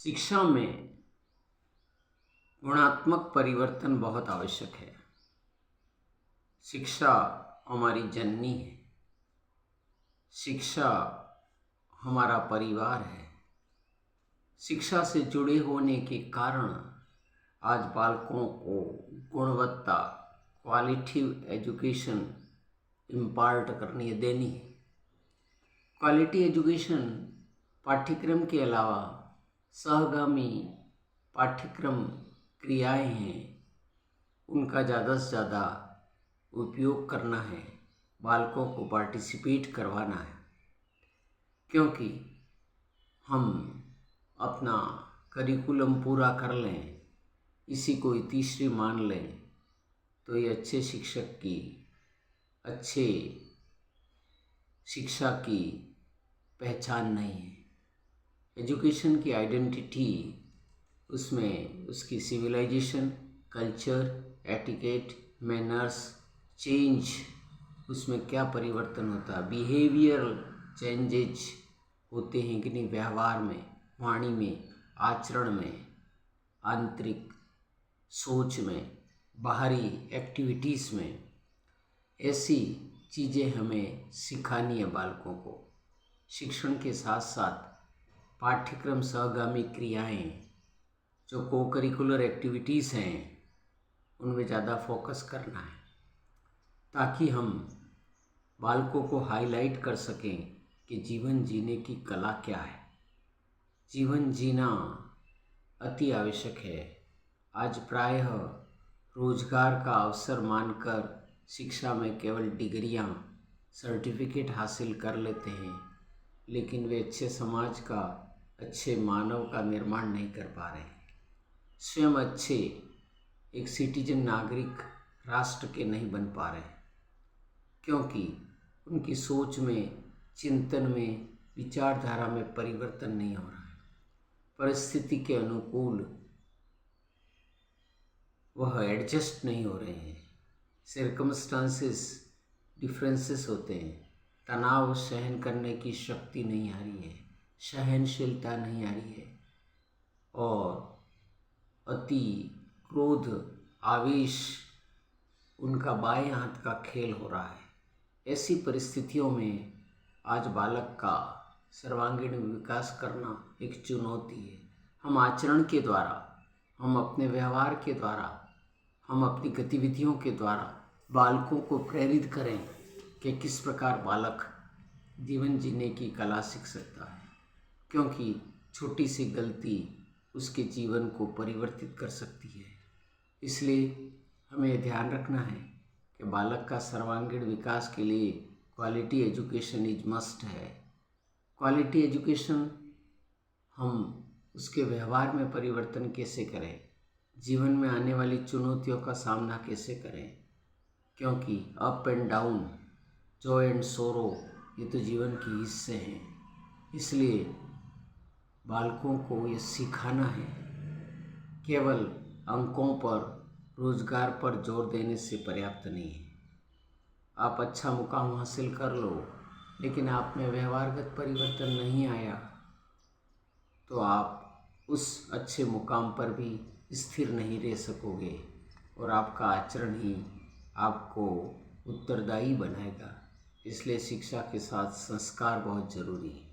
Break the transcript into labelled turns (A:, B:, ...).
A: शिक्षा में गुणात्मक परिवर्तन बहुत आवश्यक है। शिक्षा हमारी जननी है। शिक्षा हमारा परिवार है। शिक्षा से जुड़े होने के कारण आज बालकों को गुणवत्ता क्वालिटिव एजुकेशन इम्पार्ट देनी है। क्वालिटी एजुकेशन पाठ्यक्रम के अलावा सहगामी पाठ्यक्रम क्रियाएं हैं, उनका ज़्यादा से ज़्यादा उपयोग करना है, बालकों को पार्टिसिपेट करवाना है। क्योंकि हम अपना करिकुलम पूरा कर लें, इसी को तीसरी मान लें, तो ये अच्छे शिक्षक की, अच्छे शिक्षा की पहचान नहीं है। एजुकेशन की आइडेंटिटी, उसमें उसकी civilisation, culture, etiquette, manners, change, उसमें क्या परिवर्तन होता है, बिहेवियरल चेंजेज होते हैं कि नहीं, व्यवहार में, वाणी में, आचरण में, आंतरिक सोच में, बाहरी एक्टिविटीज़ में, ऐसी चीज़ें हमें सिखानी है बालकों को। शिक्षण के साथ साथ पाठ्यक्रम सहगामी क्रियाएं, जो को करिकुलर एक्टिविटीज़ हैं, उनमें ज़्यादा फोकस करना है, ताकि हम बालकों को हाईलाइट कर सकें कि जीवन जीने की कला क्या है। जीवन जीना अति आवश्यक है। आज प्रायः रोजगार का अवसर मानकर शिक्षा में केवल डिग्रियां, सर्टिफिकेट हासिल कर लेते हैं, लेकिन वे अच्छे समाज का, अच्छे मानव का निर्माण नहीं कर पा रहे हैं। स्वयं अच्छे एक सिटीजन, नागरिक राष्ट्र के नहीं बन पा रहे हैं, क्योंकि उनकी सोच में, चिंतन में, विचारधारा में परिवर्तन नहीं हो रहा है। परिस्थिति के अनुकूल वह एडजस्ट नहीं हो रहे हैं। सर्कमस्टांसेस डिफरेंसेस होते हैं। तनाव सहन करने की शक्ति नहीं आ रही है, सहनशीलता नहीं आ रही है, और अति क्रोध, आवेश उनका बाएं हाथ का खेल हो रहा है। ऐसी परिस्थितियों में आज बालक का सर्वांगीण विकास करना एक चुनौती है। हम आचरण के द्वारा, हम अपने व्यवहार के द्वारा, हम अपनी गतिविधियों के द्वारा बालकों को प्रेरित करें कि किस प्रकार बालक जीवन जीने की कला सीख सकता है, क्योंकि छोटी सी गलती उसके जीवन को परिवर्तित कर सकती है। इसलिए हमें ध्यान रखना है कि बालक का सर्वांगीण विकास के लिए क्वालिटी एजुकेशन इज मस्ट है। क्वालिटी एजुकेशन हम उसके व्यवहार में परिवर्तन कैसे करें, जीवन में आने वाली चुनौतियों का सामना कैसे करें, क्योंकि up and down, Joy and सोरो, ये तो जीवन के हिस्से हैं। इसलिए बालकों को ये सिखाना है। केवल अंकों पर, रोजगार पर जोर देने से पर्याप्त नहीं है। आप अच्छा मुकाम हासिल कर लो, लेकिन आप में व्यवहारगत परिवर्तन नहीं आया, तो आप उस अच्छे मुकाम पर भी स्थिर नहीं रह सकोगे, और आपका आचरण ही आपको उत्तरदायी बनाएगा। इसलिए शिक्षा के साथ संस्कार बहुत जरूरी है।